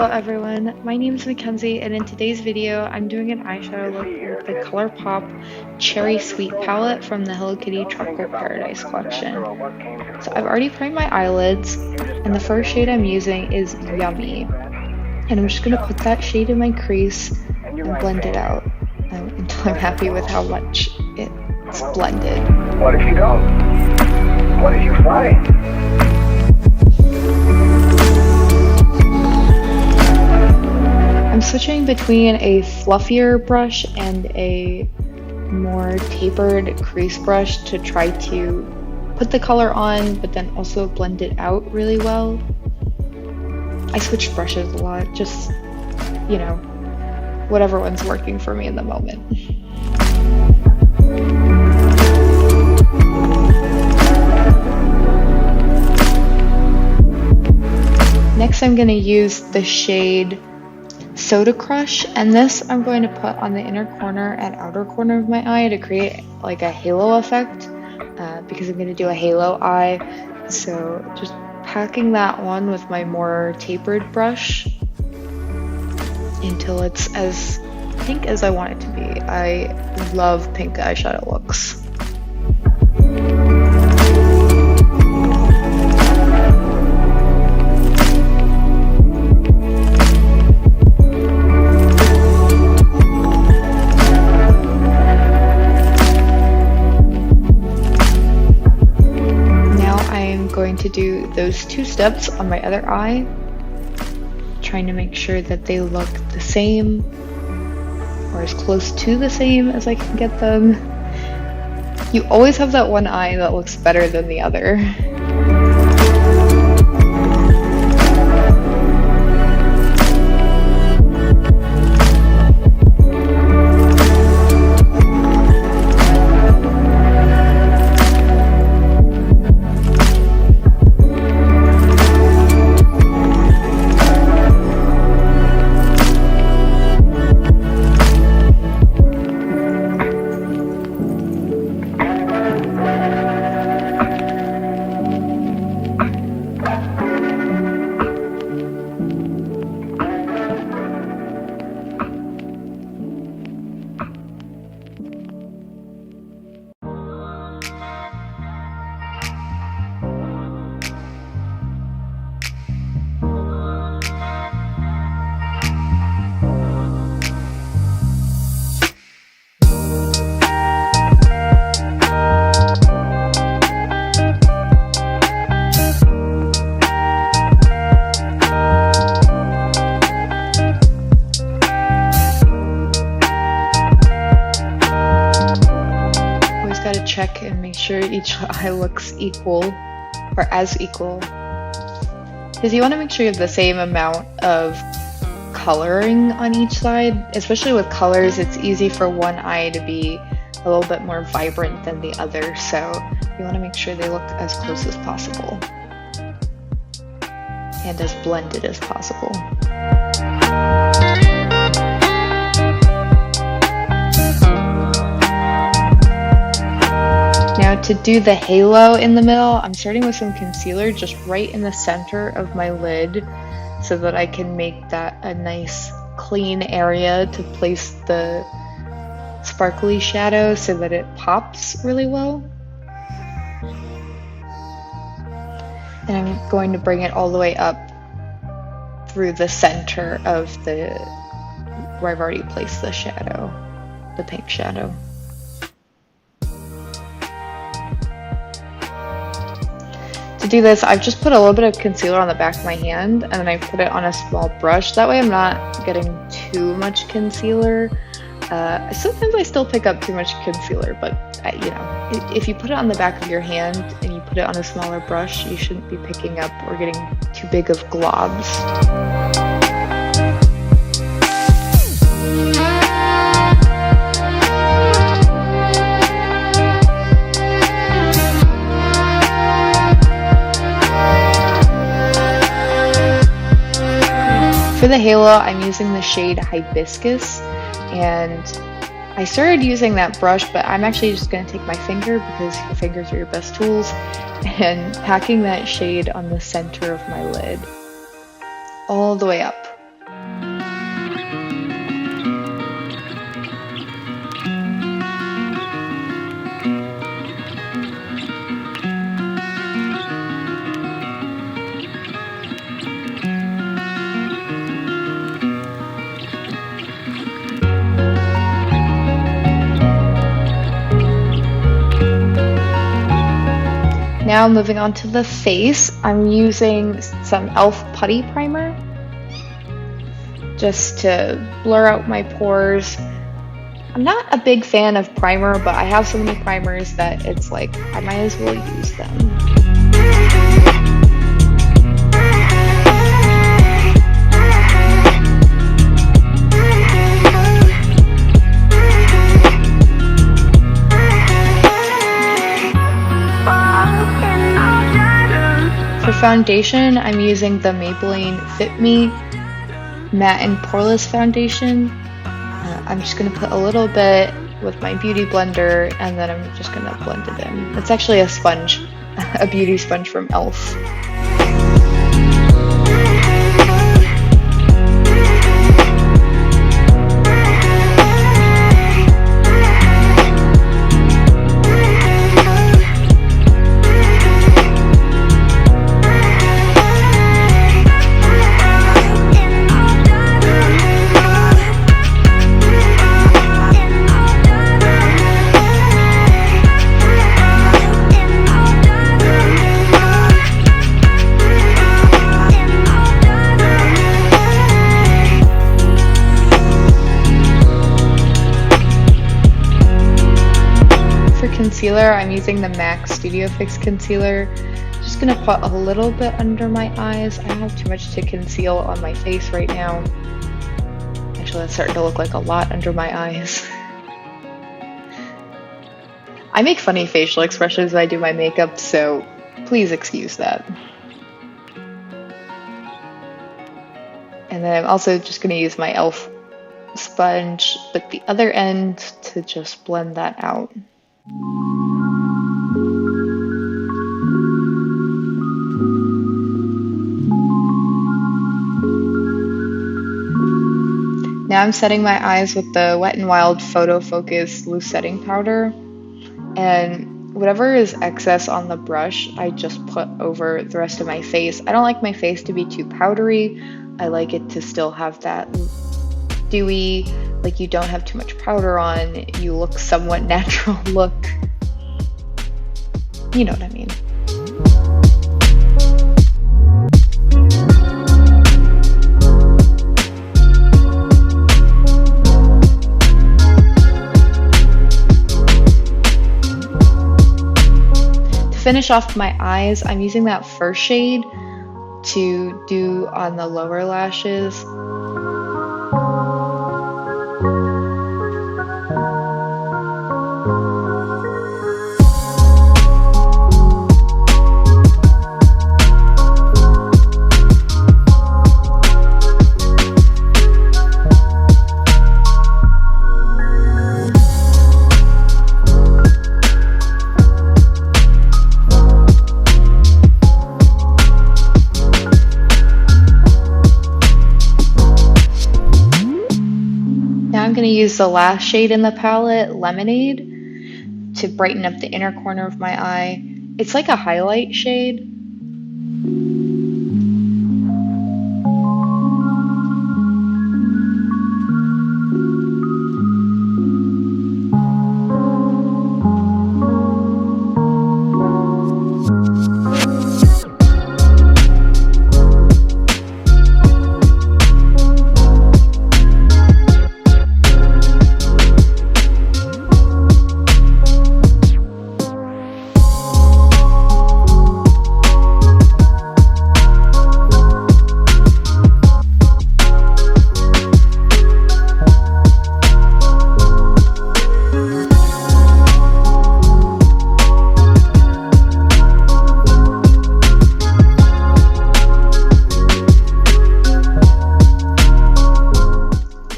Hello everyone, my name is Mackenzie, and in today's video I'm doing an eyeshadow look with the Colourpop Cherry Sweet Palette from the Hello Kitty Tropical Paradise collection. So I've already primed my eyelids, and the first shade I'm using is Yummy. And I'm just going to put that shade in my crease and blend it out until I'm happy with how much it's blended. What if you don't? What if you find? I'm switching between a fluffier brush and a more tapered crease brush to try to put the color on, but then also blend it out really well. I switch brushes a lot, just, you know, whatever one's working for me in the moment. Next, I'm going to use the shade Soda Crush, and this I'm going to put on the inner corner and outer corner of my eye to create like a halo effect, because I'm going to do a halo eye. So just packing that on with my more tapered brush until it's as pink as I want it to be. I love pink eyeshadow looks. To do those two steps on my other eye, trying to make sure that they look the same or as close to the same as I can get them. You always have that one eye that looks better than the other. Check and make sure each eye looks equal, or as equal, because you want to make sure you have the same amount of coloring on each side. Especially with colors, it's easy for one eye to be a little bit more vibrant than the other, so you want to make sure they look as close as possible and as blended as possible. Now to do the halo in the middle, I'm starting with some concealer just right in the center of my lid so that I can make that a nice clean area to place the sparkly shadow so that it pops really well. And I'm going to bring it all the way up through the center of where I've already placed the shadow, the pink shadow. To do this, I've just put a little bit of concealer on the back of my hand, and then I put it on a small brush. That way I'm not getting too much concealer. Sometimes I still pick up too much concealer, but you know, if you put it on the back of your hand and you put it on a smaller brush, you shouldn't be picking up or getting too big of globs. For the halo, I'm using the shade Hibiscus, and I started using that brush, but I'm actually just going to take my finger, because your fingers are your best tools, and packing that shade on the center of my lid all the way up. Now moving on to the face, I'm using some e.l.f. putty primer just to blur out my pores. I'm not a big fan of primer, but I have so many primers that it's like I might as well use them. For foundation, I'm using the Maybelline Fit Me Matte and Poreless Foundation. I'm just going to put a little bit with my beauty blender, and then I'm just going to blend it in. It's actually a sponge, a beauty sponge from e.l.f. Concealer, I'm using the MAC Studio Fix concealer. Just gonna put a little bit under my eyes. I don't have too much to conceal on my face right now. Actually, that's starting to look like a lot under my eyes. I make funny facial expressions when I do my makeup, so please excuse that. And then I'm also just gonna use my e.l.f. sponge with the other end to just blend that out. Now I'm setting my eyes with the Wet n Wild Photo Focus Loose Setting Powder, and whatever is excess on the brush, I just put over the rest of my face. I don't like my face to be too powdery. I like it to still have that dewy, like you don't have too much powder on, you look somewhat natural look. You know what I mean. To finish off my eyes, I'm using that first shade to do on the lower lashes. I'm going to use the last shade in the palette, Lemonade, to brighten up the inner corner of my eye. It's like a highlight shade.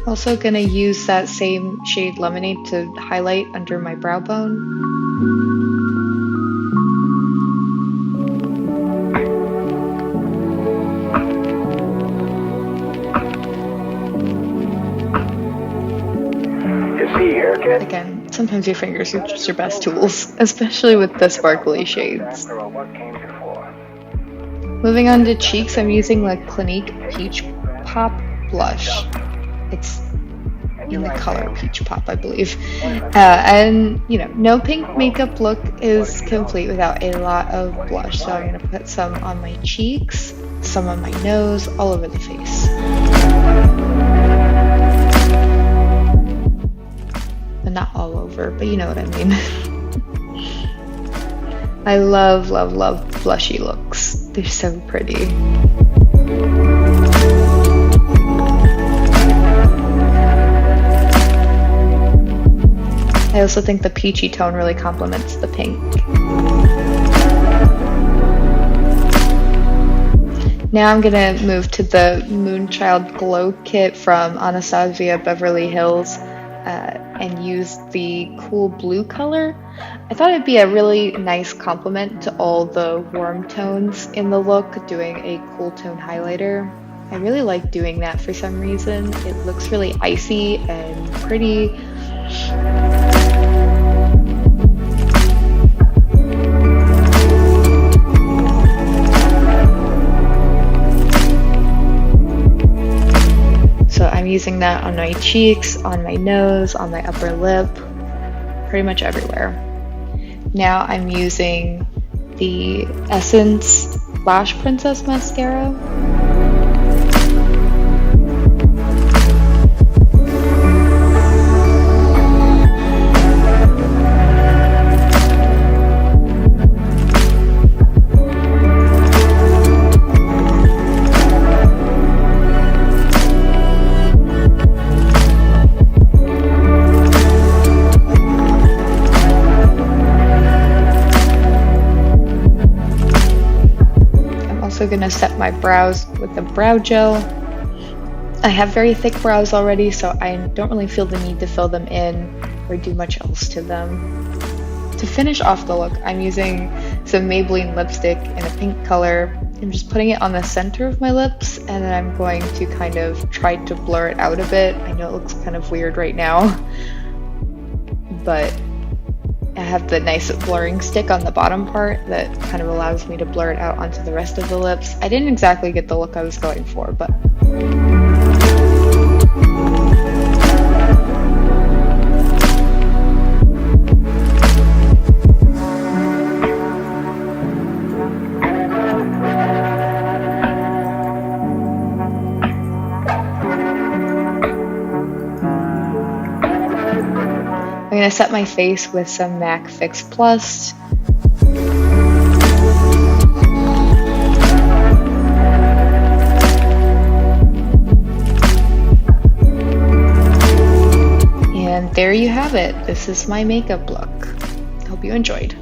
Also going to use that same shade Lemonade to highlight under my brow bone. Again, sometimes your fingers are just your best tools, especially with the sparkly shades. Moving on to cheeks, I'm using the Clinique Peach Pop Blush. It's in the color Peach Pop, I believe. And you know, no pink makeup look is complete without a lot of blush. So I'm gonna put some on my cheeks, some on my nose, all over the face. But not all over, but you know what I mean. I love, love, love blushy looks. They're so pretty. I also think the peachy tone really complements the pink. Now I'm gonna move to the Moonchild Glow Kit from Anastasia Beverly Hills and use the cool blue color. I thought it'd be a really nice complement to all the warm tones in the look, doing a cool tone highlighter. I really like doing that for some reason. It looks really icy and pretty. So I'm using that on my cheeks, on my nose, on my upper lip, pretty much everywhere. Now I'm using the Essence Lash Princess Mascara. Also gonna set my brows with the brow gel. I have very thick brows already, so I don't really feel the need to fill them in or do much else to them. To finish off the look, I'm using some Maybelline lipstick in a pink color. I'm just putting it on the center of my lips, and then I'm going to kind of try to blur it out a bit. I know it looks kind of weird right now, but I have the nice blurring stick on the bottom part that kind of allows me to blur it out onto the rest of the lips. I didn't exactly get the look I was going for, but I'm going to set my face with some MAC Fix Plus. And there you have it. This is my makeup look. Hope you enjoyed.